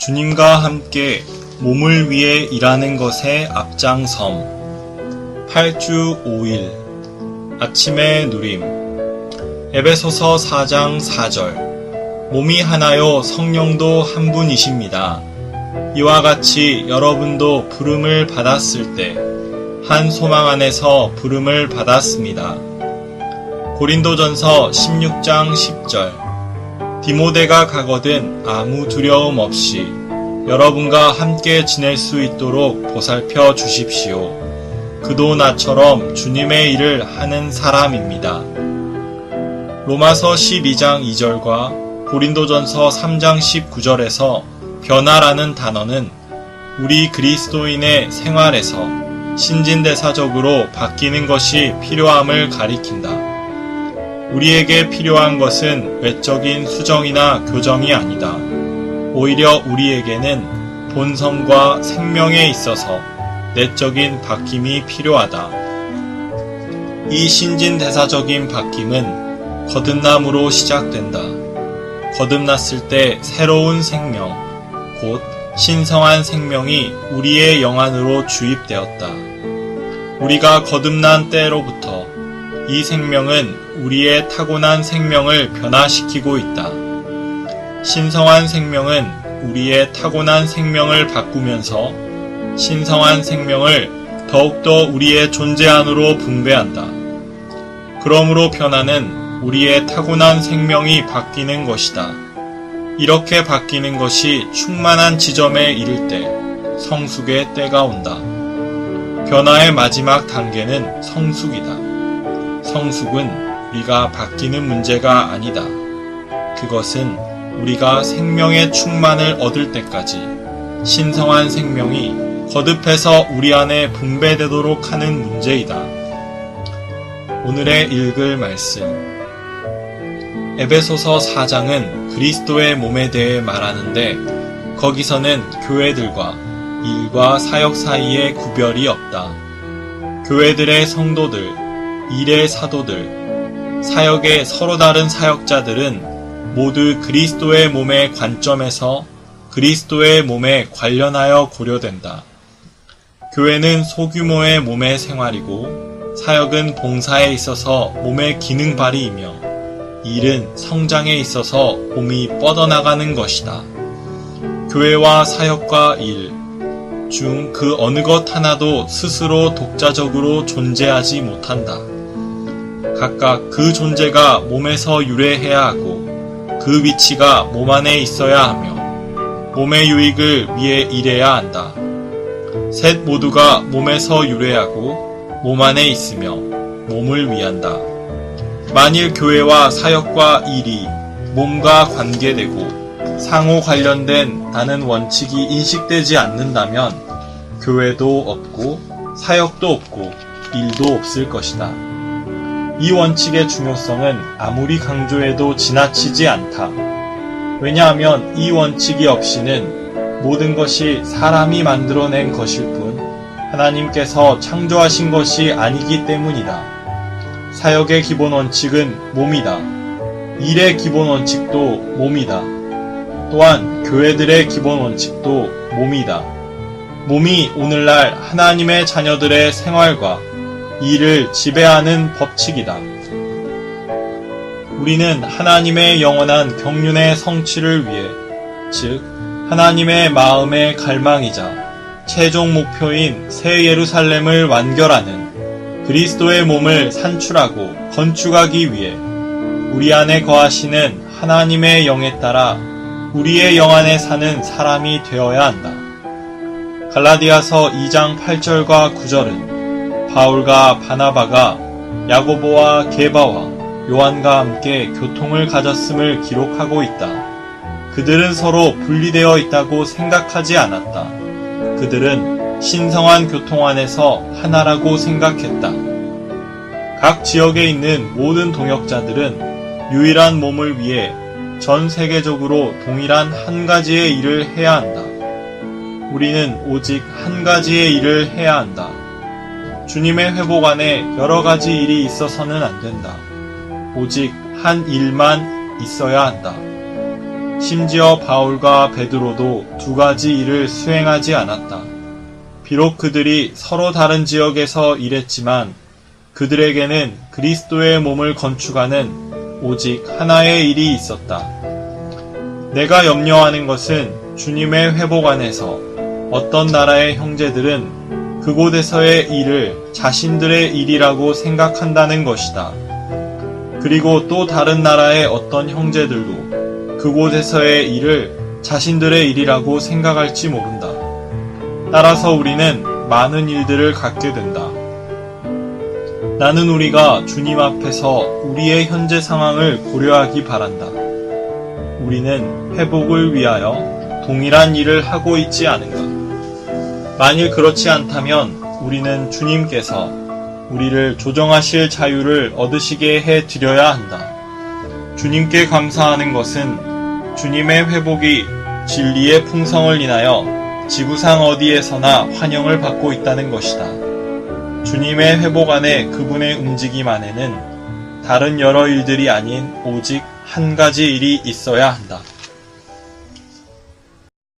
주님과 함께 몸을 위해 일하는 것에 앞장섬. 8주 5일 아침의 누림. 에베소서 4장 4절. 몸이 하나요 성령도 한 분이십니다. 이와 같이 여러분도 부름을 받았을 때 한 소망 안에서 부름을 받았습니다. 고린도전서 16장 10절. 디모데가 가거든 아무 두려움 없이 여러분과 함께 지낼 수 있도록 보살펴 주십시오. 그도 나처럼 주님의 일을 하는 사람입니다. 로마서 12장 2절과 고린도전서 3장 19절에서 변화라는 단어는 우리 그리스도인의 생활에서 신진대사적으로 바뀌는 것이 필요함을 가리킨다. 우리에게 필요한 것은 외적인 수정이나 교정이 아니다. 오히려 우리에게는 본성과 생명에 있어서 내적인 바뀜이 필요하다. 이 신진대사적인 바뀜은 거듭남으로 시작된다. 거듭났을 때 새로운 생명, 곧 신성한 생명이 우리의 영 안으로 주입되었다. 우리가 거듭난 때로부터 이 생명은 우리의 타고난 생명을 변화시키고 있다. 신성한 생명은 우리의 타고난 생명을 바꾸면서 신성한 생명을 더욱더 우리의 존재 안으로 분배한다. 그러므로 변화는 우리의 타고난 생명이 바뀌는 것이다. 이렇게 바뀌는 것이 충만한 지점에 이를 때 성숙의 때가 온다. 변화의 마지막 단계는 성숙이다. 성숙은 우리가 바뀌는 문제가 아니다. 그것은 우리가 생명의 충만을 얻을 때까지 신성한 생명이 거듭해서 우리 안에 분배되도록 하는 문제이다. 오늘의 읽을 말씀. 에베소서 4장은 그리스도의 몸에 대해 말하는데 거기서는 교회들과 일과 사역 사이에 구별이 없다. 교회들의 성도들, 일의 사도들, 사역의 서로 다른 사역자들은 모두 그리스도의 몸의 관점에서 그리스도의 몸에 관련하여 고려된다. 교회는 소규모의 몸의 생활이고 사역은 봉사에 있어서 몸의 기능 발휘이며 일은 성장에 있어서 몸이 뻗어나가는 것이다. 교회와 사역과 일 중 그 어느 것 하나도 스스로 독자적으로 존재하지 못한다. 각각 그 존재가 몸에서 유래해야 하고 그 위치가 몸 안에 있어야 하며 몸의 유익을 위해 일해야 한다. 셋 모두가 몸에서 유래하고 몸 안에 있으며 몸을 위한다. 만일 교회와 사역과 일이 몸과 관계되고 상호 관련된 다는 원칙이 인식되지 않는다면 교회도 없고 사역도 없고 일도 없을 것이다. 이 원칙의 중요성은 아무리 강조해도 지나치지 않다. 왜냐하면 이 원칙이 없이는 모든 것이 사람이 만들어낸 것일 뿐 하나님께서 창조하신 것이 아니기 때문이다. 사역의 기본 원칙은 몸이다. 일의 기본 원칙도 몸이다. 또한 교회들의 기본 원칙도 몸이다. 몸이 오늘날 하나님의 자녀들의 생활과 일을 지배하는 법칙이다. 우리는 하나님의 영원한 경륜의 성취를 위해, 즉 하나님의 마음의 갈망이자 최종 목표인 새 예루살렘을 완결하는 그리스도의 몸을 산출하고 건축하기 위해 우리 안에 거하시는 하나님의 영에 따라 우리의 영 안에 사는 사람이 되어야 한다. 갈라디아서 2장 8절과 9절은 바울과 바나바가 야고보와 게바와 요한과 함께 교통을 가졌음을 기록하고 있다. 그들은 서로 분리되어 있다고 생각하지 않았다. 그들은 신성한 교통 안에서 하나라고 생각했다. 각 지역에 있는 모든 동역자들은 유일한 몸을 위해 전 세계적으로 동일한 한 가지의 일을 해야 한다. 우리는 오직 한 가지의 일을 해야 한다. 주님의 회복 안에 여러 가지 일이 있어서는 안 된다. 오직 한 일만 있어야 한다. 심지어 바울과 베드로도 두 가지 일을 수행하지 않았다. 비록 그들이 서로 다른 지역에서 일했지만 그들에게는 그리스도의 몸을 건축하는 오직 하나의 일이 있었다. 내가 염려하는 것은 주님의 회복 안에서 어떤 나라의 형제들은 그곳에서의 일을 자신들의 일이라고 생각한다는 것이다. 그리고 또 다른 나라의 어떤 형제들도 그곳에서의 일을 자신들의 일이라고 생각할지 모른다. 따라서 우리는 많은 일들을 갖게 된다. 나는 우리가 주님 앞에서 우리의 현재 상황을 고려하기 바란다. 우리는 회복을 위하여 동일한 일을 하고 있지 않은가? 만일 그렇지 않다면 우리는 주님께서 우리를 조정하실 자유를 얻으시게 해드려야 한다. 주님께 감사하는 것은 주님의 회복이 진리의 풍성을 인하여 지구상 어디에서나 환영을 받고 있다는 것이다. 주님의 회복 안에 그분의 움직임 안에는 다른 여러 일들이 아닌 오직 한 가지 일이 있어야 한다.